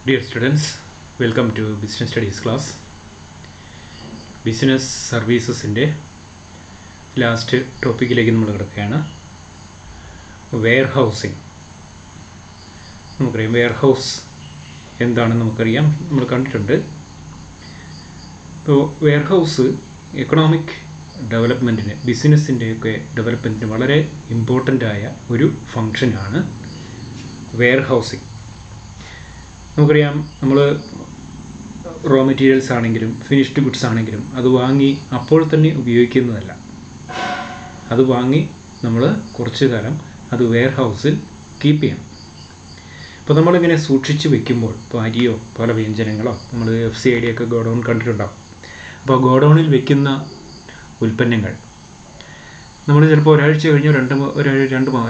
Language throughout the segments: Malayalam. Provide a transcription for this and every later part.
Dear students, welcome to Business Studies class. Business സർവീസസിൻ്റെ ലാസ്റ്റ് ടോപ്പിക്കിലേക്ക് നമ്മൾ കിടക്കുകയാണ്. Warehousing. നമുക്കറിയാം വെയർ ഹൗസ് എന്താണെന്ന് നമുക്കറിയാം, നമ്മൾ കണ്ടിട്ടുണ്ട്. ഇപ്പോൾ വെയർ ഹൗസ് എക്കണോമിക് ഡെവലപ്മെൻറ്റിന്, ബിസിനസ്സിൻ്റെയൊക്കെ ഡെവലപ്മെൻറ്റിന് വളരെ ഇമ്പോർട്ടൻ്റായ ഒരു ഫങ്ഷനാണ് വെയർ ഹൗസിങ്. നമുക്കറിയാം, നമ്മൾ റോ മെറ്റീരിയൽസ് ആണെങ്കിലും ഫിനിഷ്ഡ് ഗുഡ്സ് ആണെങ്കിലും അത് വാങ്ങി അപ്പോൾ തന്നെ ഉപയോഗിക്കുന്നതല്ല. അത് വാങ്ങി നമ്മൾ കുറച്ച് കാലം അത് വെയർ ഹൗസിൽ കീപ്പ് ചെയ്യണം. അപ്പോൾ നമ്മളിങ്ങനെ സൂക്ഷിച്ച് വെക്കുമ്പോൾ, ഇപ്പോൾ അരിയോ പല വ്യഞ്ജനങ്ങളോ നമ്മൾ FCID ഒക്കെ ഗോഡൗൺ കണ്ടിട്ടുണ്ടാവും. അപ്പോൾ ഗോഡൗണിൽ വെക്കുന്ന ഉൽപ്പന്നങ്ങൾ നമ്മൾ ചിലപ്പോൾ ഒരാഴ്ച കഴിഞ്ഞോ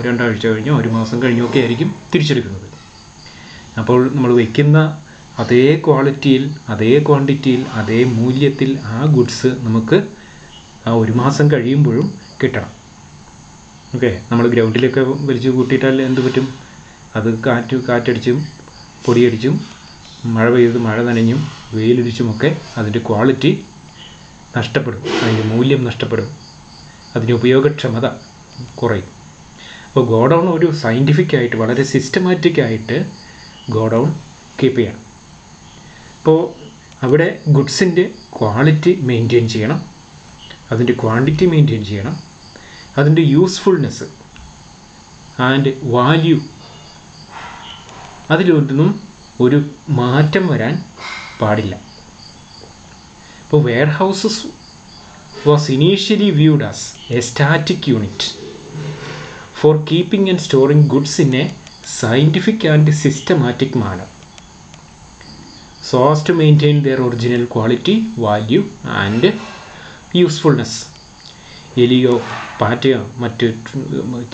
രണ്ടാഴ്ച കഴിഞ്ഞോ ഒരു മാസം കഴിഞ്ഞോ ഒക്കെ ആയിരിക്കും തിരിച്ചെടുക്കുന്നത്. അപ്പോൾ നമ്മൾ വയ്ക്കുന്ന അതേ ക്വാളിറ്റിയിൽ, അതേ ക്വാണ്ടിറ്റിയിൽ, അതേ മൂല്യത്തിൽ ആ ഗുഡ്സ് നമുക്ക് ആ ഒരു മാസം കഴിയുമ്പോഴും കിട്ടണം. ഓക്കെ, നമ്മൾ ഗ്രൗണ്ടിലൊക്കെ വലിച്ചു കൂട്ടിയിട്ടാൽ എന്ത് പറ്റും? അത് കാറ്റടിച്ചും പൊടിയടിച്ചും മഴ പെയ്ത് മഴ നനഞ്ഞും വെയിലൊരിച്ചുമൊക്കെ അതിൻ്റെ ക്വാളിറ്റി നഷ്ടപ്പെടും, അതിൻ്റെ മൂല്യം നഷ്ടപ്പെടും, അതിൻ്റെ ഉപയോഗക്ഷമത കുറയും. അപ്പോൾ ഗോഡൗൺ ഒരു സയൻറ്റിഫിക്കായിട്ട് വളരെ സിസ്റ്റമാറ്റിക്കായിട്ട് ഗോഡൗൺ കീപ്പ് ചെയ്യണം. അപ്പോൾ അവിടെ ഗുഡ്സിൻ്റെ ക്വാളിറ്റി മെയിൻറ്റെയിൻ ചെയ്യണം, അതിൻ്റെ ക്വാണ്ടിറ്റി മെയിൻറ്റെയിൻ ചെയ്യണം, അതിൻ്റെ യൂസ്ഫുൾനെസ് ആൻഡ് വാല്യൂ അതിലൊന്നും ഒരു മാറ്റം വരാൻ പാടില്ല. ഇപ്പോൾ warehouses was initially viewed as a static unit for keeping and storing goods in a scientific and systematic manner so as to maintain their original quality, value and usefulness. എലിയോ പാറ്റയോ മറ്റ്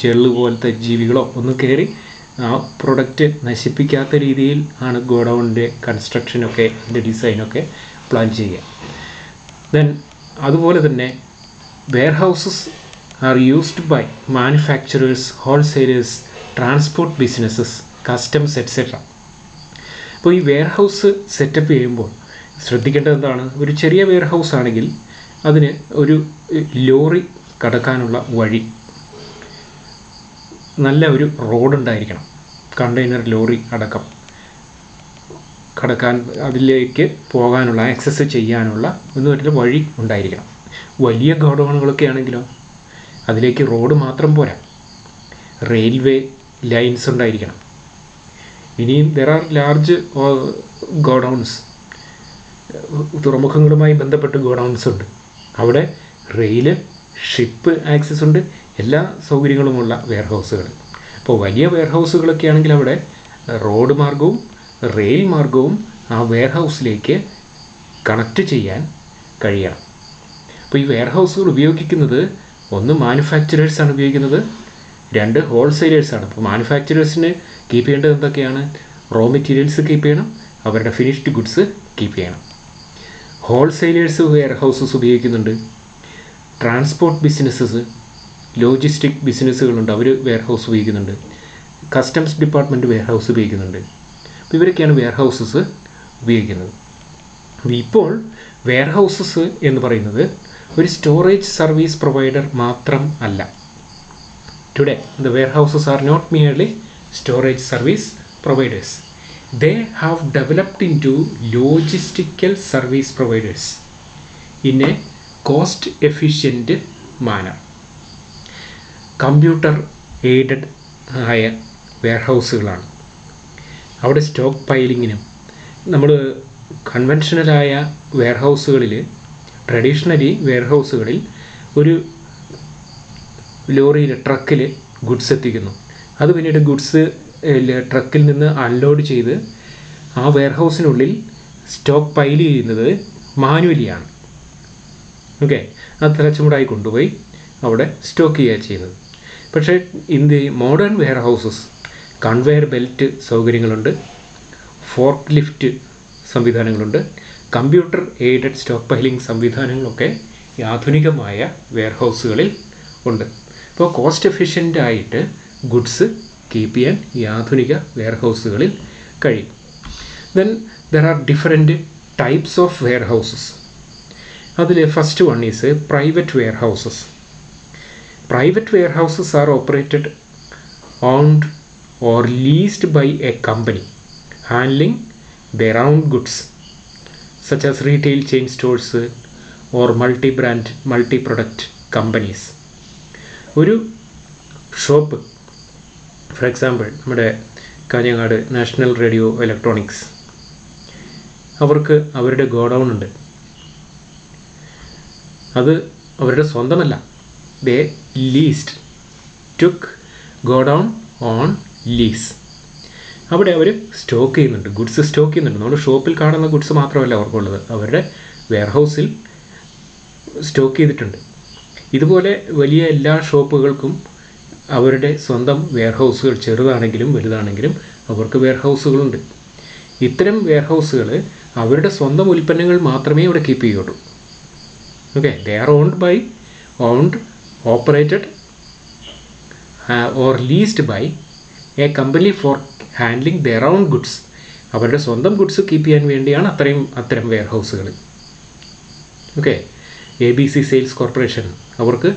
ചെള്ളു പോലത്തെ ജീവികളോ ഒന്നും കയറി ആ പ്രൊഡക്റ്റ് നശിപ്പിക്കാത്ത രീതിയിൽ ആണ് ഗോഡൗണിൻ്റെ കൺസ്ട്രക്ഷനൊക്കെ, അതിൻ്റെ ഡിസൈനൊക്കെ പ്ലാൻ ചെയ്യുക. ദെൻ അതുപോലെ തന്നെ warehouses are used by manufacturers, wholesalers, transport businesses, customs etcetera. അപ്പോൾ ഈ വെയർ ഹൗസ് സെറ്റപ്പ് ചെയ്യുമ്പോൾ ശ്രദ്ധിക്കേണ്ടത് എന്താണ്? ഒരു ചെറിയ വെയർ ഹൗസ് ആണെങ്കിൽ അതിന് ഒരു ലോറി കടക്കാനുള്ള വഴി, നല്ല ഒരു റോഡുണ്ടായിരിക്കണം. കണ്ടെയ്നർ ലോറി അടക്കം കടക്കാൻ, അതിലേക്ക് പോകാനുള്ള, ആക്സസ് ചെയ്യാനുള്ള ഒരു വഴി ഉണ്ടായിരിക്കണം. വലിയ ഗോഡൗണുകളൊക്കെ ആണെങ്കിലോ അതിലേക്ക് റോഡ് മാത്രം പോരാ, റെയിൽവേ ലൈൻസ് ഉണ്ടായിരിക്കണം. ഇനിയും ദർ ആർ ലാർജ് ഗോഡൗൺസ്, തുറമുഖങ്ങളുമായി ബന്ധപ്പെട്ട് ഗോഡൗൺസ് ഉണ്ട്. അവിടെ റെയില്, ഷിപ്പ് ആക്സസ് ഉണ്ട്, എല്ലാ സൗകര്യങ്ങളുമുള്ള വെയർ ഹൗസുകൾ. അപ്പോൾ വലിയ വെയർ ഹൗസുകളൊക്കെ ആണെങ്കിൽ അവിടെ റോഡ് മാർഗവും റെയിൽ മാർഗവും ആ വെയർ ഹൗസിലേക്ക് കണക്റ്റ് ചെയ്യാൻ കഴിയണം. അപ്പോൾ ഈ വെയർ ഹൗസുകൾ ഉപയോഗിക്കുന്നത് ഒന്ന് മാനുഫാക്ചറേഴ്സാണ് ഉപയോഗിക്കുന്നത്, രണ്ട് ഹോൾസെയിലേഴ്സാണ്. അപ്പോൾ മാനുഫാക്ചറേഴ്സിന് കീപ്പ് ചെയ്യേണ്ടത് എന്തൊക്കെയാണ്? റോ മെറ്റീരിയൽസ് കീപ്പ് ചെയ്യണം, അവരുടെ ഫിനിഷ്ഡ് ഗുഡ്സ് കീപ്പ് ചെയ്യണം. ഹോൾസെയിലേഴ്സ് വെയർ ഹൗസസ് ഉപയോഗിക്കുന്നുണ്ട്. ട്രാൻസ്പോർട്ട് ബിസിനസ്സസ്, ലോജിസ്റ്റിക് ബിസിനസ്സുകളുണ്ട്, അവർ വെയർ ഹൗസ് ഉപയോഗിക്കുന്നുണ്ട്. കസ്റ്റംസ് ഡിപ്പാർട്ട്മെൻറ്റ് വെയർ ഹൗസ് ഉപയോഗിക്കുന്നുണ്ട്. അപ്പോൾ ഇവരൊക്കെയാണ് വെയർ ഹൗസസ് ഉപയോഗിക്കുന്നത്. ഇപ്പോൾ വെയർ ഹൗസസ് എന്ന് പറയുന്നത് ഒരു സ്റ്റോറേജ് സർവീസ് പ്രൊവൈഡർ മാത്രം അല്ല. Today, the warehouses are not merely storage service providers. They have developed into logistical service providers in a cost-efficient manner. Computer aided ആയ വെയർഹൗസുകളാണ്. അവിടെ സ്റ്റോക്ക് പൈലിങ്ങിനും, നമ്മൾ കൺവെൻഷനലായ വെയർഹൗസുകളിൽ, ട്രഡീഷണലി വെയർഹൗസുകളിൽ ഒരു ലോറിയിൽ, ട്രക്കിൽ ഗുഡ്സ് എത്തിക്കുന്നു. അത് പിന്നീട് ഗുഡ്സ് ട്രക്കിൽ നിന്ന് അൺലോഡ് ചെയ്ത് ആ വെയർഹൗസിനുള്ളിൽ സ്റ്റോക്ക് പൈൽ ചെയ്യുന്നത് മാനുവലിയാണ്. ഓക്കെ, അത് തലച്ചുമടായി കൊണ്ടുപോയി അവിടെ സ്റ്റോക്ക് ചെയ്യുക ചെയ്യുന്നത്. പക്ഷേ in the modern warehouses conveyor belt സൗകര്യങ്ങളുണ്ട്, ഫോർക്ക് ലിഫ്റ്റ് സംവിധാനങ്ങളുണ്ട്, കമ്പ്യൂട്ടർ എയ്ഡഡ് സ്റ്റോക്ക് പൈലിംഗ് സംവിധാനങ്ങളൊക്കെ ആധുനികമായ വെയർ ഹൗസുകളിൽ ഉണ്ട്. അപ്പോൾ കോസ്റ്റ് എഫിഷ്യൻ്റ് ആയിട്ട് ഗുഡ്സ് കീപ്പ് ചെയ്യാൻ ഈ ആധുനിക വെയർ ഹൗസുകളിൽ കഴിയും. Then there are different types of warehouses. അതിൽ first one is private warehouses. Private warehouses are operated owned or leased by a company handling their own goods such as retail chain stores or multi-brand multi-product companies. ഒരു ഷോപ്പ്, ഫോർ എക്സാമ്പിൾ നമ്മുടെ കാഞ്ഞങ്ങാട് നാഷണൽ റേഡിയോ ഇലക്ട്രോണിക്സ്, അവർക്ക് അവരുടെ ഗോഡൗൺ ഉണ്ട്. അത് അവരുടെ സ്വന്തമല്ല. They leased, took godown on lease. അവിടെ അവർ സ്റ്റോക്ക് ചെയ്യുന്നുണ്ട്, ഗുഡ്സ് സ്റ്റോക്ക് ചെയ്യുന്നുണ്ട്. നമ്മുടെ ഷോപ്പിൽ കാണുന്ന ഗുഡ്സ് മാത്രമല്ല അവർക്കുള്ളത്, അവരുടെ വെയർഹൗസിൽ സ്റ്റോക്ക് ചെയ്തിട്ടുണ്ട്. ഇതുപോലെ വലിയ എല്ലാ ഷോപ്പുകൾക്കും അവരുടെ സ്വന്തം വെയർഹൗസുകൾ, ചെറുതാണെങ്കിലും വലുതാണെങ്കിലും അവർക്ക് വെയർഹൗസുകളുണ്ട്. ഇത്തരം വെയർഹൗസുകൾ അവരുടെ സ്വന്തം ഉൽപ്പന്നങ്ങൾ മാത്രമേ ഇവിടെ കീപ്പ് ചെയ്യുള്ളൂ. Okay, they are owned operated or leased by a company for handling their own goods. അവരുടെ സ്വന്തം ഗുഡ്സ് കീപ്പ് ചെയ്യാൻ വേണ്ടിയാണ് അത്തരം വെയർഹൗസുകൾ. ഓക്കെ, ABC സെയിൽസ് കോർപ്പറേഷൻ, അവർക്ക്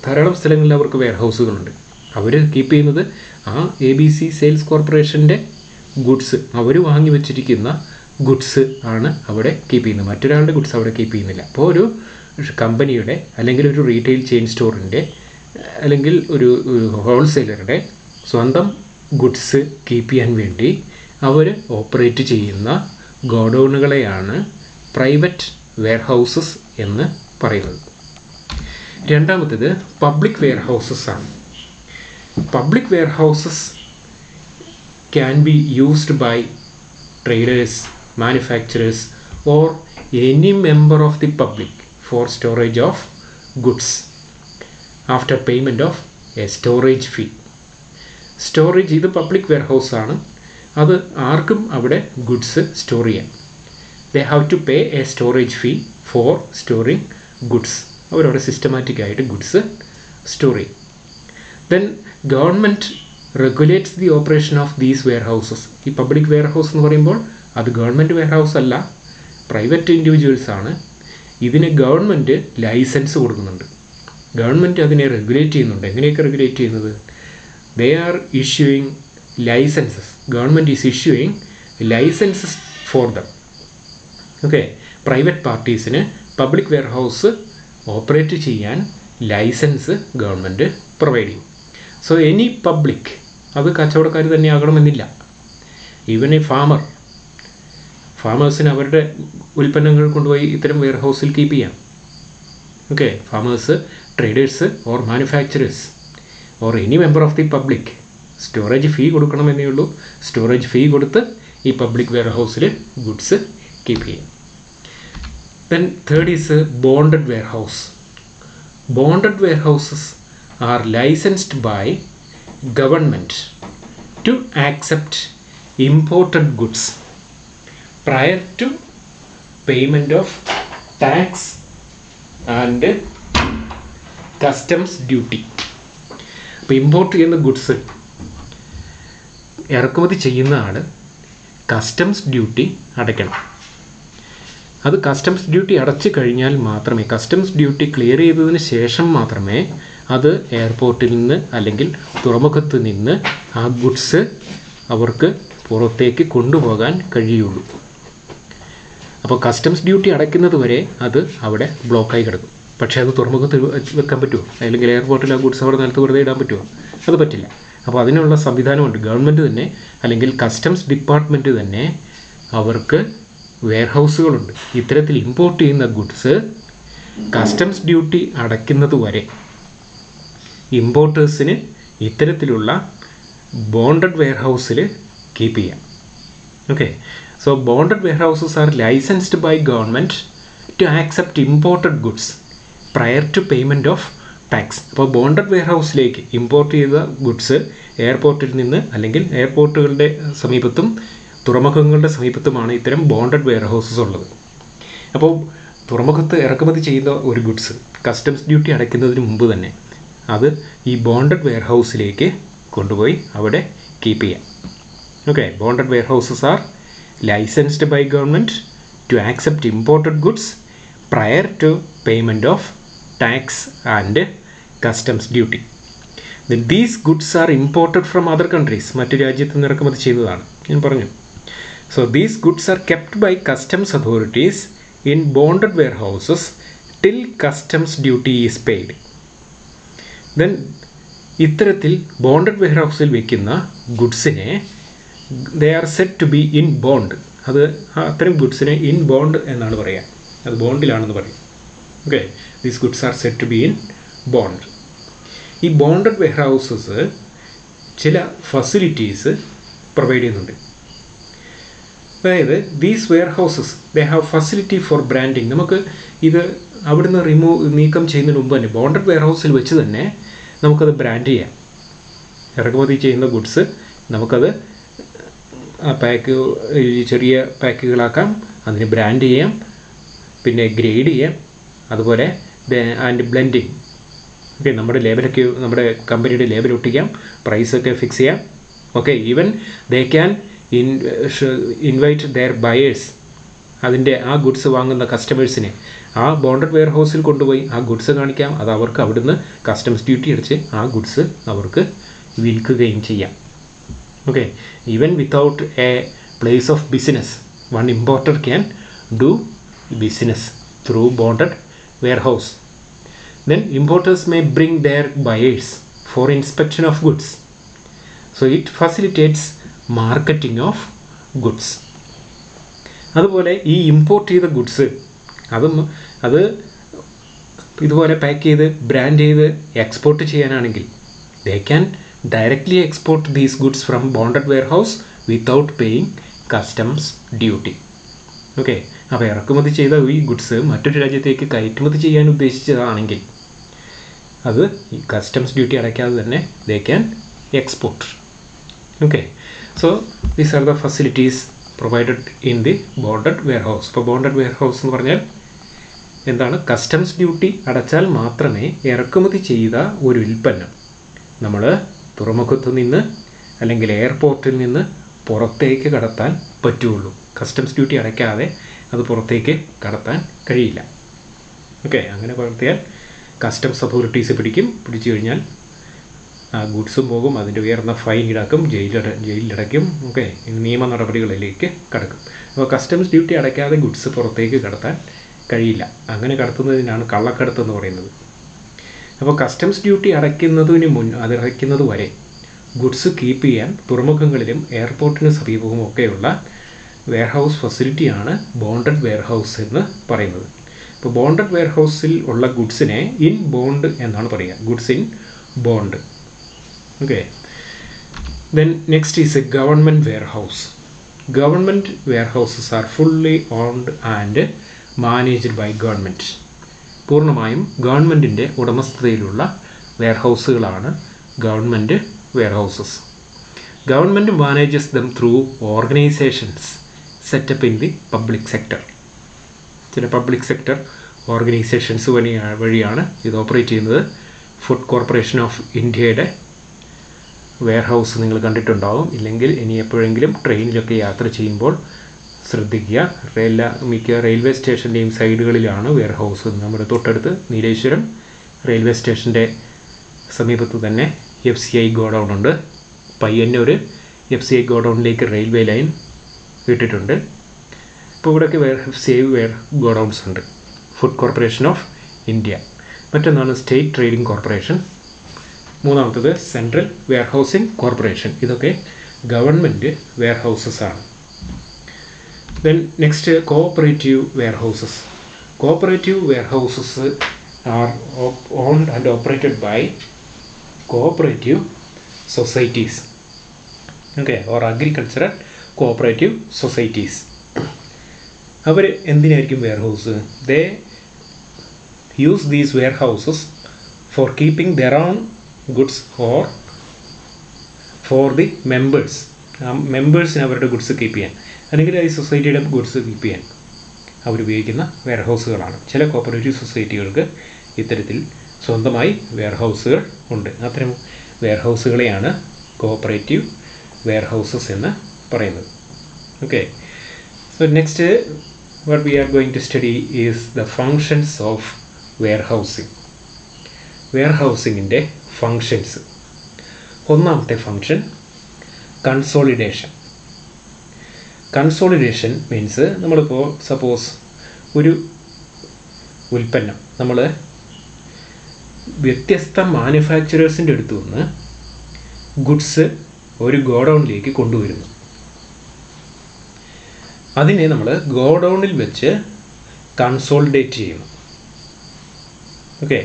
ധാരാളം സ്ഥലങ്ങളിൽ അവർക്ക് വെയർഹൗസുകളുണ്ട്. അവർ കീപ്പ് ചെയ്യുന്നത് ആ ABC സെയിൽസ് കോർപ്പറേഷൻ്റെ ഗുഡ്സ്, അവർ വാങ്ങി വെച്ചിരിക്കുന്ന ഗുഡ്സ് ആണ് അവിടെ കീപ്പ് ചെയ്യുന്നത്. മറ്റൊരാളുടെ ഗുഡ്സ് അവിടെ കീപ്പ് ചെയ്യുന്നില്ല. അപ്പോൾ ഒരു കമ്പനിയുടെ അല്ലെങ്കിൽ ഒരു റീറ്റെയിൽ ചെയിൻ സ്റ്റോറിൻ്റെ അല്ലെങ്കിൽ ഒരു ഹോൾസെയിലറുടെ സ്വന്തം ഗുഡ്സ് കീപ്പ് ചെയ്യാൻ വേണ്ടി അവർ ഓപ്പറേറ്റ് ചെയ്യുന്ന ഗോഡൗണുകളെയാണ് പ്രൈവറ്റ് വെയർഹൗസസ് എന്ന് പറയുന്നത്. രണ്ടാമത്തേത് പബ്ലിക് വെയർഹൗസസ് ആണ്. Public warehouses can be used by traders, manufacturers or any member of the public for storage of goods after payment of a storage fee. Storage, ഇത് പബ്ലിക് വെയർഹൗസ് ആണ്. അത് ആർക്കും അവിടെ ഗുഡ്സ് സ്റ്റോർ ചെയ്യാം. They have to pay a storage fee for storing goods. അവരവിടെ സിസ്റ്റമാറ്റിക് ആയിട്ട് ഗുഡ്സ് സ്റ്റോർ ചെയ്യും. Then government regulates the operation of these warehouses. ഈ പബ്ലിക് വെയർഹൗസ് എന്ന് പറയുമ്പോൾ അത് ഗവൺമെൻറ് വെയർഹൗസ് അല്ല, പ്രൈവറ്റ് ഇൻഡിവിജ്വൽസ് ആണ്. ഇതിന് ഗവൺമെൻറ് ലൈസൻസ് കൊടുക്കുന്നുണ്ട്. ഗവൺമെൻറ് അതിനെ റെഗുലേറ്റ് ചെയ്യുന്നുണ്ട്. എങ്ങനെയൊക്കെ റെഗുലേറ്റ് ചെയ്യുന്നത്? They are issuing licences. Government is issuing licences for them. Okay, private പാർട്ടീസിന് പബ്ലിക് വെയർഹൗസ് ഓപ്പറേറ്റ് ചെയ്യാൻ ലൈസൻസ് ഗവൺമെൻറ് പ്രൊവൈഡ് ചെയ്യും. സോ എനി പബ്ലിക്, അത് കച്ചവടക്കാർ തന്നെ ആകണമെന്നില്ല. ഈവൻ എ ഫാമേഴ്സിന് അവരുടെ ഉൽപ്പന്നങ്ങൾ കൊണ്ടുപോയി ഇത്തരം വെയർഹൗസിൽ കീപ്പ് ചെയ്യാം. Okay, farmers, traders or manufacturers or any member of the public storage fee കൊടുക്കണമെന്നേ ഉള്ളൂ. സ്റ്റോറേജ് ഫീ കൊടുത്ത് ഈ പബ്ലിക് വെയർഹൗസിൽ ഗുഡ്സ് കീപ്പ് ചെയ്യും. Then third is bonded warehouse. Bonded warehouses are licensed by government to accept imported goods prior to payment of tax and customs duty. അപ്പോൾ ഇമ്പോർട്ട് ചെയ്യുന്ന ഗുഡ്സ് ഇറക്കുമതി ചെയ്യുന്ന ആൾ കസ്റ്റംസ് ഡ്യൂട്ടി അടയ്ക്കണം. അത് കസ്റ്റംസ് ഡ്യൂട്ടി അടച്ചു കഴിഞ്ഞാൽ മാത്രമേ, കസ്റ്റംസ് ഡ്യൂട്ടി ക്ലിയർ ചെയ്തതിന് ശേഷം മാത്രമേ അത് എയർപോർട്ടിൽ നിന്ന് അല്ലെങ്കിൽ തുറമുഖത്ത് നിന്ന് ആ ഗുഡ്സ് അവർക്ക് പുറത്തേക്ക് കൊണ്ടുപോകാൻ കഴിയുള്ളൂ. അപ്പോൾ കസ്റ്റംസ് ഡ്യൂട്ടി അടയ്ക്കുന്നത് വരെ അത് അവിടെ ബ്ലോക്കായി കിടക്കും. പക്ഷേ അത് തുറമുഖത്ത് വെക്കാൻ പറ്റുമോ? അല്ലെങ്കിൽ എയർപോർട്ടിൽ ആ ഗുഡ്സ് അവിടെ നിലത്ത് വെറുതെ ഇടാൻ പറ്റുമോ? അത് പറ്റില്ല. അപ്പോൾ അതിനുള്ള സംവിധാനമുണ്ട്. ഗവൺമെൻറ് തന്നെ അല്ലെങ്കിൽ കസ്റ്റംസ് ഡിപ്പാർട്ട്മെൻറ്റ് തന്നെ അവർക്ക് വെയർഹൗസുകളുണ്ട്. ഇത്തരത്തിൽ ഇമ്പോർട്ട് ചെയ്യുന്ന ഗുഡ്സ് കസ്റ്റംസ് ഡ്യൂട്ടി അടയ്ക്കുന്നത് വരെ ഇമ്പോർട്ടേഴ്സിന് ഇത്തരത്തിലുള്ള ബോണ്ടഡ് വെയർഹൗസിൽ കീപ്പ് ചെയ്യാം. Okay, so bonded warehouses are licensed by government to accept imported goods prior to payment of tax. അപ്പോൾ ബോണ്ടഡ് വെയർഹൗസിലേക്ക് ഇമ്പോർട്ട് ചെയ്ത ഗുഡ്സ് എയർപോർട്ടിൽ നിന്ന് അല്ലെങ്കിൽ എയർപോർട്ടുകളുടെ സമീപത്തും തുറമുഖങ്ങളുടെ സമീപത്തുമാണ് ഇത്തരം ബോണ്ടഡ് വെയർഹൗസസ് ഉള്ളത്. അപ്പോൾ തുറമുഖത്ത് ഇറക്കുമതി ചെയ്യുന്ന ഒരു ഗുഡ്സ് കസ്റ്റംസ് ഡ്യൂട്ടി അടയ്ക്കുന്നതിന് മുമ്പ് തന്നെ അത് ഈ ബോണ്ടഡ് വെയർഹൗസിലേക്ക് കൊണ്ടുപോയി അവിടെ കീപ്പ് ചെയ്യാം. Okay, bonded warehouses are licensed by government to accept imported goods prior to payment of tax and customs duty. Then these goods are imported from other countries. മറ്റു രാജ്യത്ത് നിന്ന് ഇറക്കുമതി ചെയ്തതാണ് ഞാൻ പറഞ്ഞു. So these goods are kept by customs authorities in bonded warehouses till customs duty is paid. Then ഇത്തരത്തിൽ ബോണ്ടഡ് വെയർഹൗസിൽ വയ്ക്കുന്ന ഗുഡ്സിനെ they are set to be in bond. അത് അത്തരം ഗുഡ്സിനെ ഇൻ ബോണ്ട് എന്നാണ് പറയുക. അത് ബോണ്ടിലാണെന്ന് പറയും. Okay, these goods are set to be in bond. ഈ ബോണ്ടഡ് വെയർഹൗസസ് ചില ഫെസിലിറ്റീസ് പ്രൊവൈഡ് ചെയ്യുന്നുണ്ട്. അതായത് these warehouses they have facility for branding. നമുക്ക് ഇത് അവിടുന്ന് നീക്കം ചെയ്യുന്നതിന് മുമ്പ് തന്നെ ബോണ്ടഡ് വെയർഹൗസിൽ വെച്ച് തന്നെ നമുക്കത് ബ്രാൻഡ് ചെയ്യാം. ഇറക്കുമതി ചെയ്യുന്ന ഗുഡ്സ് നമുക്കത് ചെറിയ പാക്കുകളാക്കാം, അതിന് ബ്രാൻഡ് ചെയ്യാം, പിന്നെ ഗ്രേഡ് ചെയ്യാം, അതുപോലെ ആൻഡ് ബ്ലെൻഡിങ്. ഓക്കെ, നമ്മുടെ ലേബലൊക്കെ നമ്മുടെ കമ്പനിയുടെ ലേബൽ ഒട്ടിക്കാം, പ്രൈസൊക്കെ ഫിക്സ് ചെയ്യാം. Okay, even they can invite their buyers. അതിൻ്റെ ആ ഗുഡ്സ് വാങ്ങുന്ന കസ്റ്റമേഴ്സിനെ ആ ബോണ്ടഡ് വെയർഹൗസിൽ കൊണ്ടുപോയി ആ ഗുഡ്സ് കാണിക്കാം. അത് അവർക്ക് അവിടുന്ന് കസ്റ്റംസ് ഡ്യൂട്ടി അടിച്ച് ആ ഗുഡ്സ് അവർക്ക് വിൽക്കുകയും ചെയ്യാം. Okay, even without A place of business one importer can do business through bonded warehouse. Then importers may bring their buyers for inspection of goods. So it facilitates marketing of goods. അതുപോലെ ഈ ഇമ്പോർട്ട് ചെയ്ത ഗുഡ്സ് അത് ഇതുപോലെ പാക്ക് ചെയ്ത് ബ്രാൻഡ് ചെയ്ത് എക്സ്പോർട്ട് ചെയ്യാനാണെങ്കിൽ they can directly export these goods from bonded warehouse without paying customs duty. Okay, അപ്പോൾ ഇറക്കുമതി ചെയ്ത ഈ ഗുഡ്സ് മറ്റൊരു രാജ്യത്തേക്ക് കയറ്റുമതി ചെയ്യാൻ ഉദ്ദേശിച്ചതാണെങ്കിൽ അത് ഈ കസ്റ്റംസ് ഡ്യൂട്ടി അടയ്ക്കാതെ തന്നെ they can export. Okay, so these are the facilities provided in the bonded warehouse. ഇപ്പോൾ ബോണ്ടഡ് വെയർഹൗസ് എന്ന് പറഞ്ഞാൽ എന്താണ്? കസ്റ്റംസ് ഡ്യൂട്ടി അടച്ചാൽ മാത്രമേ ഇറക്കുമതി ചെയ്ത ഒരു ഉൽപ്പന്നം നമ്മൾ തുറമുഖത്തു നിന്ന് അല്ലെങ്കിൽ എയർപോർട്ടിൽ നിന്ന് പുറത്തേക്ക് കടത്താൻ പറ്റുള്ളൂ. കസ്റ്റംസ് ഡ്യൂട്ടി അടയ്ക്കാതെ അത് പുറത്തേക്ക് കടത്താൻ കഴിയില്ല. ഓക്കെ, അങ്ങനെ കടത്തിയാൽ കസ്റ്റംസ് അതോറിറ്റീസ് പിടിച്ചു കഴിഞ്ഞാൽ ആ ഗുഡ്സും പോകും, അതിൻ്റെ ഉയർന്ന ഫൈൻ ഈടാക്കും, ജയിലിലടയ്ക്കും. ഓക്കെ, നിയമ നടപടികളിലേക്ക് കടക്കും. അപ്പോൾ കസ്റ്റംസ് ഡ്യൂട്ടി അടയ്ക്കാതെ ഗുഡ്സ് പുറത്തേക്ക് കടത്താൻ കഴിയില്ല. അങ്ങനെ കടത്തുന്നതിനാണ് കള്ളക്കടത്ത് എന്ന് പറയുന്നത്. അപ്പോൾ കസ്റ്റംസ് ഡ്യൂട്ടി അടയ്ക്കുന്നത് വരെ ഗുഡ്സ് കീപ്പ് ചെയ്യാൻ തുറമുഖങ്ങളിലും എയർപോർട്ടിന് സമീപവും ഒക്കെയുള്ള വെയർഹൗസ് ഫെസിലിറ്റിയാണ് ബോണ്ടഡ് വെയർഹൗസ് എന്ന് പറയുന്നത്. ഇപ്പോൾ ബോണ്ടഡ് വെയർഹൗസിൽ ഉള്ള ഗുഡ്സിനെ ഇൻ ബോണ്ട് എന്നാണ് പറയുക, goods in bond. Okay, then next is a government warehouse. Government warehouses are fully owned and managed by government. പൂർണ്ണമായും ഗവൺമെൻറ്റിൻ്റെ ഉടമസ്ഥതയിലുള്ള വെയർഹൗസുകളാണ് government warehouses. Government manages them through organizations set up in the public sector. ചില പബ്ലിക് സെക്ടർ ഓർഗനൈസേഷൻസ് വഴിയാണ് ഇത് ഓപ്പറേറ്റ് ചെയ്യുന്നത്. ഫുഡ് കോർപ്പറേഷൻ ഓഫ് ഇന്ത്യയുടെ വെയർഹൗസ് നിങ്ങൾ കണ്ടിട്ടുണ്ടാവും. ഇല്ലെങ്കിൽ ഇനി എപ്പോഴെങ്കിലും ട്രെയിനിലൊക്കെ യാത്ര ചെയ്യുമ്പോൾ ശ്രദ്ധിക്കുക. മിക്ക റെയിൽവേ സ്റ്റേഷൻ്റെയും സൈഡുകളിലാണ് വെയർഹൗസ്. നമ്മുടെ തൊട്ടടുത്ത് നീലേശ്വരം റെയിൽവേ സ്റ്റേഷൻ്റെ സമീപത്ത് തന്നെ FCI ഗോഡൗൺ ഉണ്ട്. പയ്യന്നൂർ FCI ഗോഡൗണിലേക്ക് റെയിൽവേ ലൈൻ ഇട്ടിട്ടുണ്ട്. ഇപ്പോൾ ഇവിടെയൊക്കെ FCI ഗോഡൗൺസ് ഉണ്ട്. Food corporation of India. മറ്റൊന്നാണ് സ്റ്റേറ്റ് ട്രേഡിംഗ് കോർപ്പറേഷൻ. മൂന്നാമത്തത് സെൻട്രൽ വെയർഹൗസിംഗ് കോർപ്പറേഷൻ. ഇതൊക്കെ ഗവൺമെൻറ് വെയർഹൗസസ് ആണ്. Then next cooperative warehouses. Cooperative warehouses are owned and operated by cooperative societies, okay, or agricultural cooperative societies. അവർ എന്തിനായിരിക്കും warehouse? They use these warehouses for keeping their own goods or for the members. ആ മെമ്പേഴ്സിന് അവരുടെ ഗുഡ്സ് കീപ്പ് ചെയ്യാൻ അല്ലെങ്കിൽ ഈ സൊസൈറ്റിയുടെ ഗുഡ്സ് കീപ്പ് ചെയ്യാൻ അവരുപയോഗിക്കുന്ന വെയർഹൗസുകളാണ്. ചില കോപ്പറേറ്റീവ് സൊസൈറ്റികൾക്ക് ഇത്തരത്തിൽ സ്വന്തമായി വെയർഹൗസുകൾ ഉണ്ട്. അത്തരം വെയർഹൗസുകളെയാണ് കോഓപ്പറേറ്റീവ് വെയർഹൗസസ് എന്ന് പറയുന്നത്. Okay, so next what we are going to study is the functions of warehousing. വെയർഹൗസിങ്ങിൻ്റെ ഫങ്ഷൻസ്. ഒന്നാമത്തെ ഫങ്ഷൻ കൺസോളിഡേഷൻ. കൺസോളിഡേഷൻ മീൻസ് നമ്മളിപ്പോൾ സപ്പോസ് ഒരു ഉൽപ്പന്നം നമ്മൾ വ്യത്യസ്ത മാനുഫാക്ചറേഴ്സിൻ്റെ അടുത്തു നിന്ന് ഗുഡ്സ് ഒരു ഗോഡൗണിലേക്ക് കൊണ്ടുവരുന്നു. അതിനെ നമ്മൾ ഗോഡൗണിൽ വെച്ച് കൺസോളിഡേറ്റ് ചെയ്യുന്നു. ഓക്കെ,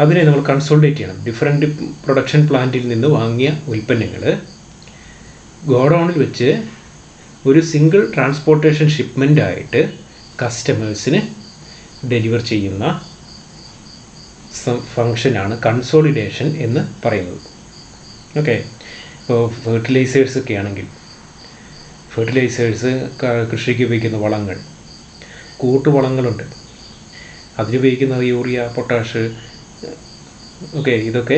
അതിനെ നമ്മൾ കൺസോളിഡേറ്റ് ചെയ്യണം. ഡിഫറെൻറ്റ് പ്രൊഡക്ഷൻ പ്ലാന്റിൽ നിന്ന് വാങ്ങിയ ഉൽപ്പന്നങ്ങൾ ഗോഡൗണിൽ വെച്ച് ഒരു സിംഗിൾ ട്രാൻസ്പോർട്ടേഷൻ ഷിപ്മെൻ്റ് ആയിട്ട് കസ്റ്റമേഴ്സിന് ഡെലിവർ ചെയ്യുന്ന ഫങ്ഷനാണ് കൺസോളിഡേഷൻ എന്ന് പറയുന്നത്. ഓക്കെ, ഇപ്പോൾ ഫെർട്ടിലൈസേഴ്സൊക്കെ ആണെങ്കിൽ ഫെർട്ടിലൈസേഴ്സ്, കൃഷിക്ക് ഉപയോഗിക്കുന്ന വളങ്ങൾ, കൂട്ടുവളങ്ങളുണ്ട്, അതിനുപയോഗിക്കുന്ന യൂറിയ, പൊട്ടാഷ്, ഓക്കെ, ഇതൊക്കെ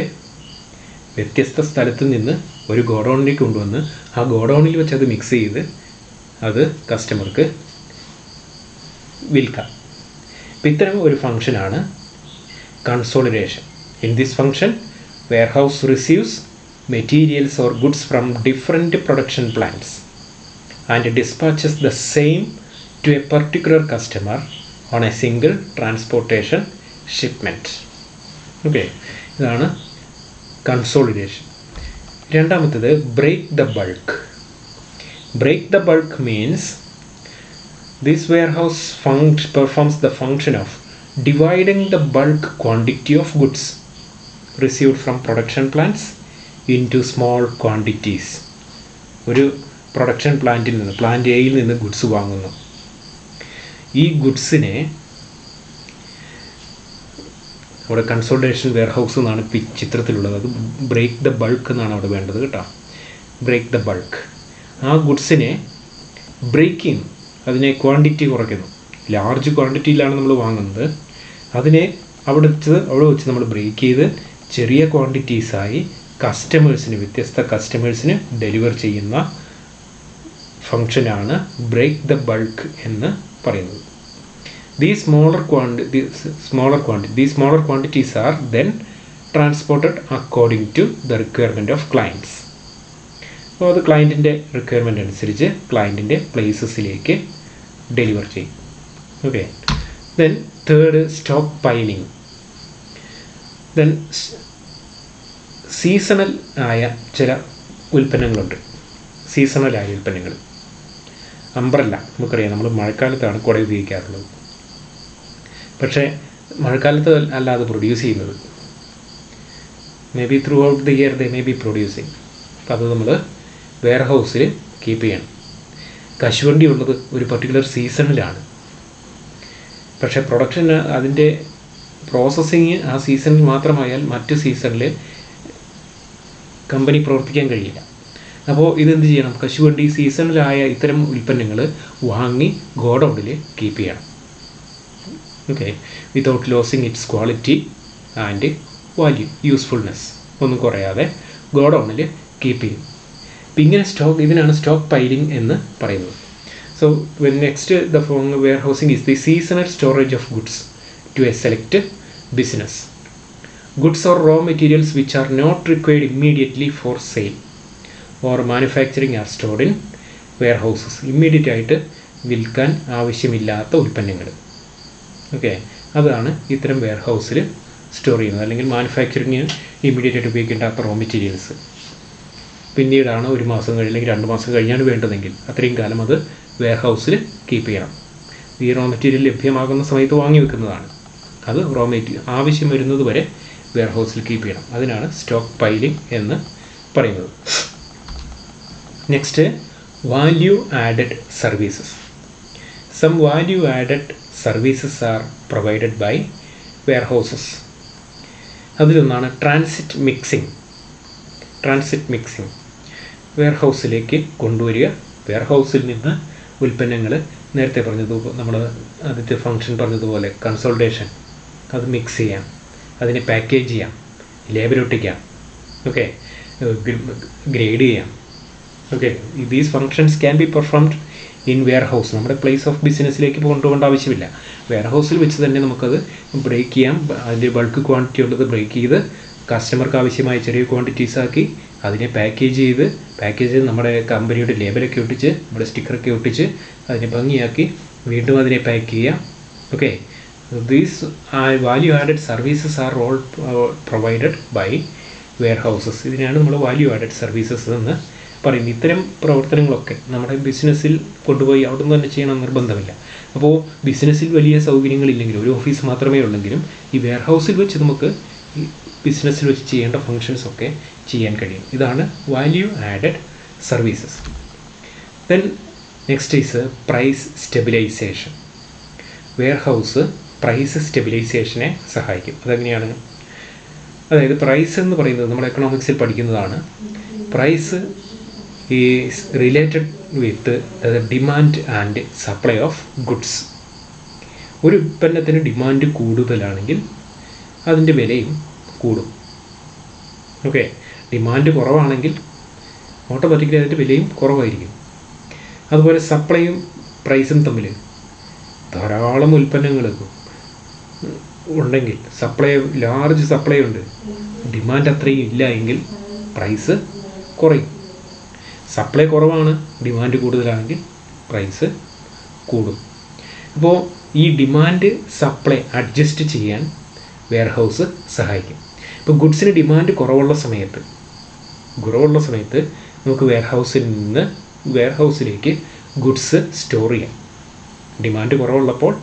വ്യത്യസ്ത സ്ഥലത്തു നിന്ന് ഒരു ഗോഡൗണിലേക്ക് കൊണ്ടുവന്ന് ആ ഗോഡൗണിൽ വെച്ച് അത് മിക്സ് ചെയ്ത് അത് കസ്റ്റമർക്ക് വിൽക്കാം. അപ്പം ഇത്തരം ഒരു ഫങ്ഷനാണ് consolidation. In this function warehouse receives materials or goods from different production plants and dispatches the same to a particular customer on a single transportation shipment. Okay, ഇതാണ് കൺസോളിഡേഷൻ. രണ്ടാമത്തേത് break the bulk. Break the bulk means this warehouse performs the function of dividing the bulk quantity of goods received from production plants into small quantities. ഒരു പ്രൊഡക്ഷൻ പ്ലാന്റിൽ നിന്ന്, പ്ലാന്റ് എയിൽ നിന്ന് ഗുഡ്സ് വാങ്ങുന്നു. ഈ ഗുഡ്സിനെ അവിടെ കൺസോളിഡേഷൻ വെയർഹൗസ് എന്നാണ് ചിത്രത്തിലുള്ളത്. അത് ബ്രേക്ക് ദ ബൾക്ക് എന്നാണ് അവിടെ വേണ്ടത് കേട്ടോ. Break the bulk. ആ ഗുഡ്സിനെ ബ്രേക്ക് ചെയ്യുന്നു, അതിനെ ക്വാണ്ടിറ്റി കുറയ്ക്കുന്നു. ലാർജ് ക്വാണ്ടിറ്റിയിലാണ് നമ്മൾ വാങ്ങുന്നത്. അതിനെ അവിടെ വെച്ച് നമ്മൾ ബ്രേക്ക് ചെയ്ത് ചെറിയ ക്വാണ്ടിറ്റീസായി കസ്റ്റമേഴ്സിന്, വ്യത്യസ്ത കസ്റ്റമേഴ്സിന് ഡെലിവർ ചെയ്യുന്ന ഫങ്ഷനാണ് ബ്രേക്ക് ദ ബൾക്ക് എന്ന് പറയുന്നത്. These smaller quantities are then transported according to the requirement of clients. അപ്പോൾ അത് ക്ലയൻറ്റിൻ്റെ റിക്വയർമെൻ്റ് അനുസരിച്ച് ക്ലയൻറ്റിൻ്റെ പ്ലേസസിലേക്ക് ഡെലിവർ ചെയ്യും. Okay, then third stock piling. Then seasonal ആയ ചില ഉൽപ്പന്നങ്ങളുണ്ട്. സീസണലായ ഉൽപ്പന്നങ്ങൾ, അംബ്രല്ല നമുക്കറിയാം, നമ്മൾ മഴക്കാലത്താണ് കുട ഉപയോഗിക്കാറുള്ളത്. പക്ഷേ മഴക്കാലത്ത് അല്ലാതെ പ്രൊഡ്യൂസ് ചെയ്യുന്നത്, may be through out the year they may be producing. അപ്പോൾ അത് നമ്മൾ വെയർഹൗസിൽ കീപ്പ് ചെയ്യണം. കശുവണ്ടി ഉള്ളത് ഒരു പർട്ടിക്കുലർ സീസണിലാണ്, പക്ഷേ പ്രൊഡക്ഷൻ, അതിൻ്റെ പ്രോസസ്സിങ് ആ സീസണിൽ മാത്രമായാൽ മറ്റ് സീസണിൽ കമ്പനി പ്രവർത്തിക്കാൻ കഴിയില്ല. അപ്പോൾ ഇതെന്ത് ചെയ്യണം? കശുവണ്ടി സീസണിലായ ഇത്തരം ഉൽപ്പന്നങ്ങൾ വാങ്ങി ഗോഡൗണിൽ കീപ്പ് ചെയ്യണം. Okay, without losing it's quality and value, usefulness ഒന്നും കുറയാതെ ഗോഡൗണിൽ കീപ്പ് ചെയ്യും. അപ്പം ഇങ്ങനെ ഇതിനാണ് സ്റ്റോക്ക് പൈലിംഗ് എന്ന് പറയുന്നത്. So next the warehousing is the seasonal storage of goods to a select business. Goods or raw materials which are not required immediately for sale or manufacturing are stored in warehouses. Immediate ആയിട്ട് വിൽക്കാൻ ആവശ്യമില്ലാത്ത ഉൽപ്പന്നങ്ങൾ. ഓക്കെ, അതാണ് ഇത്തരം വെയർ ഹൗസിൽ സ്റ്റോർ ചെയ്യുന്നത്. അല്ലെങ്കിൽ മാനുഫാക്ചറിങ്ങിന് ഇമ്മീഡിയറ്റ് ആയിട്ട് ഉപയോഗിക്കേണ്ടാത്ത റോ മെറ്റീരിയൽസ് പിന്നീടാണ് ഒരു മാസം കഴിഞ്ഞ് അല്ലെങ്കിൽ 2 മാസം കഴിഞ്ഞാണ് വേണ്ടതെങ്കിൽ അത്രയും കാലം അത് വെയർ ഹൗസിൽ കീപ്പ് ചെയ്യണം. ഈ റോ മെറ്റീരിയൽ ലഭ്യമാകുന്ന സമയത്ത് വാങ്ങി വെക്കുന്നതാണ്. അത് റോ മെറ്റീരിയൽ ആവശ്യം വരുന്നത് വരെ വെയർ ഹൗസിൽ കീപ്പ് ചെയ്യണം. അതിനാണ് സ്റ്റോക്ക് പൈലിംഗ് എന്ന് പറയുന്നത്. Next, value added services. Some value added services are provided by warehouses. അതിലൊന്നാണ് ട്രാൻസിറ്റ് മിക്സിംഗ്. വെയർ ഹൗസിലേക്ക് കൊണ്ടുവരിക. വെയർ ഹൗസിൽ നിന്ന് ഉൽപ്പന്നങ്ങൾ നേരത്തെ നമ്മൾ ആദ്യത്തെ ഫംഗ്ഷൻ പറഞ്ഞതുപോലെ കൺസോൾട്ടേഷൻ, അത് മിക്സ് ചെയ്യാം, അതിനെ പാക്കേജ് ചെയ്യാം, ലേബൽ ഒട്ടിക്കാം, ഓക്കെ, ഗ്രേഡ് ചെയ്യാം, okay, these functions can be performed in wear house. നമ്മുടെ പ്ലേസ് ഓഫ് ബിസിനസ്സിലേക്ക് കൊണ്ടുപോകേണ്ട ആവശ്യമില്ല. വെയർ ഹൗസിൽ വെച്ച് തന്നെ നമുക്കത് ബ്രേക്ക് ചെയ്യാം. അതിൻ്റെ ബൾക്ക് ക്വാണ്ടിറ്റി ഉള്ളത് ബ്രേക്ക് ചെയ്ത് കസ്റ്റമർക്ക് ആവശ്യമായ ചെറിയ ക്വാണ്ടിറ്റീസ് ആക്കി അതിനെ പാക്കേജ് ചെയ്ത് നമ്മുടെ കമ്പനിയുടെ ലേബലൊക്കെ ഒട്ടിച്ച് നമ്മുടെ സ്റ്റിക്കറൊക്കെ ഒട്ടിച്ച് അതിനെ ഭംഗിയാക്കി വീണ്ടും അതിനെ പാക്ക് ചെയ്യാം. Okay, these value added services are all provided by warehouses. ഇതിനാണ് നമ്മൾ വാല്യൂ ആഡഡ് സർവീസസ് എന്ന് പറയുന്നത്. ഇത്തരം പ്രവർത്തനങ്ങളൊക്കെ നമ്മുടെ ബിസിനസ്സിൽ കൊണ്ടുപോയി അവിടെ നിന്ന് തന്നെ ചെയ്യണം നിർബന്ധമില്ല. അപ്പോൾ ബിസിനസ്സിൽ വലിയ സൗകര്യങ്ങളില്ലെങ്കിലും ഒരു ഓഫീസ് മാത്രമേ ഉള്ളെങ്കിലും ഈ വെയർ ഹൗസിൽ വെച്ച് നമുക്ക് ഈ ബിസിനസ്സിൽ വെച്ച് ചെയ്യേണ്ട ഫങ്ഷൻസ് ഒക്കെ ചെയ്യാൻ കഴിയും. ഇതാണ് value added services. Then next is price stabilisation. Warehouse price സ്റ്റെബിലൈസേഷനെ സഹായിക്കും. അതെങ്ങനെയാണ്? അതായത് പ്രൈസ് എന്ന് പറയുന്നത് നമ്മൾ എക്കണോമിക്സിൽ പഠിക്കുന്നതാണ്. Price is related with demand and supply of goods. ഒരു ഉൽപ്പന്നത്തിന് ഡിമാൻഡ് കൂടുതലാണെങ്കിൽ അതിൻ്റെ വിലയും കൂടും. ഓക്കെ, ഡിമാൻഡ് കുറവാണെങ്കിൽ ഓട്ടോമാറ്റിക്കലി അതിൻ്റെ വിലയും കുറവായിരിക്കും. അതുപോലെ സപ്ലൈയും പ്രൈസും തമ്മിൽ ധാരാളം ഉൽപ്പന്നങ്ങൾ ഉണ്ടെങ്കിൽ ലാർജ് സപ്ലൈ ഉണ്ട്, ഡിമാൻഡ് അത്രയും ഇല്ല എങ്കിൽ പ്രൈസ് കുറയും. സപ്ലൈ കുറവാണ്, ഡിമാൻഡ് കൂടുതലാണെങ്കിൽ പ്രൈസ് കൂടും. അപ്പോൾ ഈ ഡിമാൻഡ് സപ്ലൈ അഡ്ജസ്റ്റ് ചെയ്യാൻ വെയർ ഹൗസ് സഹായിക്കും. ഇപ്പോൾ ഗുഡ്സിന് ഡിമാൻഡ് കുറവുള്ള സമയത്ത് നമുക്ക് വെയർ ഹൗസിലേക്ക് ഗുഡ്സ് സ്റ്റോർ ചെയ്യാം. ഡിമാൻഡ് കുറവുള്ളപ്പോൾ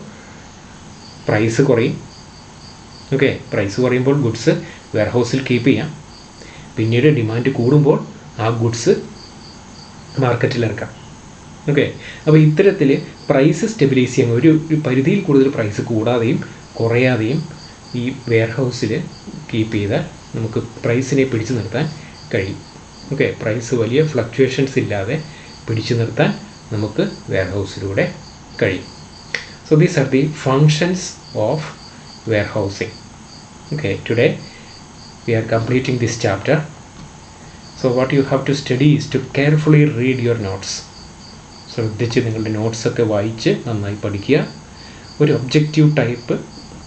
പ്രൈസ് കുറയും. ഓക്കെ, പ്രൈസ് കുറയുമ്പോൾ ഗുഡ്സ് വെയർ ഹൗസിൽ കീപ്പ് ചെയ്യാം. പിന്നീട് ഡിമാൻഡ് കൂടുമ്പോൾ ആ ഗുഡ്സ് മാർക്കറ്റിൽ ഇറക്കാം. ഓക്കെ, അപ്പോൾ ഇത്തരത്തിൽ പ്രൈസ് സ്റ്റെബിലൈസ് ചെയ്യാൻ ഒരു പരിധിയിൽ കൂടുതൽ പ്രൈസ് കൂടാതെയും കുറയാതെയും ഈ വെയർ ഹൗസിൽ കീപ്പ് ചെയ്താൽ നമുക്ക് പ്രൈസിനെ പിടിച്ചു നിർത്താൻ കഴിയും. ഓക്കെ, പ്രൈസ് വലിയ ഫ്ലക്ച്വേഷൻസ് ഇല്ലാതെ പിടിച്ചു നിർത്താൻ നമുക്ക് വെയർ ഹൗസിലൂടെ കഴിയും. So these are the functions of warehousing. Okay, today we are completing this chapter. So what you have to study is to carefully read your notes. ശ്രദ്ധിച്ച് നിങ്ങളുടെ നോട്ട്സൊക്കെ വായിച്ച് നന്നായി പഠിക്കുക. ഒരു ഒബ്ജക്റ്റീവ് ടൈപ്പ്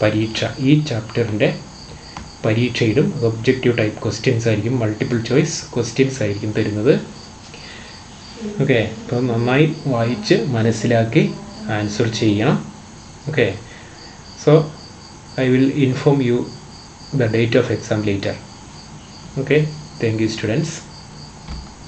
പരീക്ഷ ഈ ചാപ്റ്ററിൻ്റെ പരീക്ഷയിലും ഒബ്ജക്റ്റീവ് ടൈപ്പ് ക്വസ്റ്റ്യൻസ് ആയിരിക്കും, മൾട്ടിപ്പിൾ ചോയ്സ് ക്വസ്റ്റ്യൻസ് ആയിരിക്കും തരുന്നത്. ഓക്കെ, അപ്പോൾ നന്നായി വായിച്ച് മനസ്സിലാക്കി ആൻസർ ചെയ്യണം. Okay, so I will inform you the date of exam later. Okay, thank you students.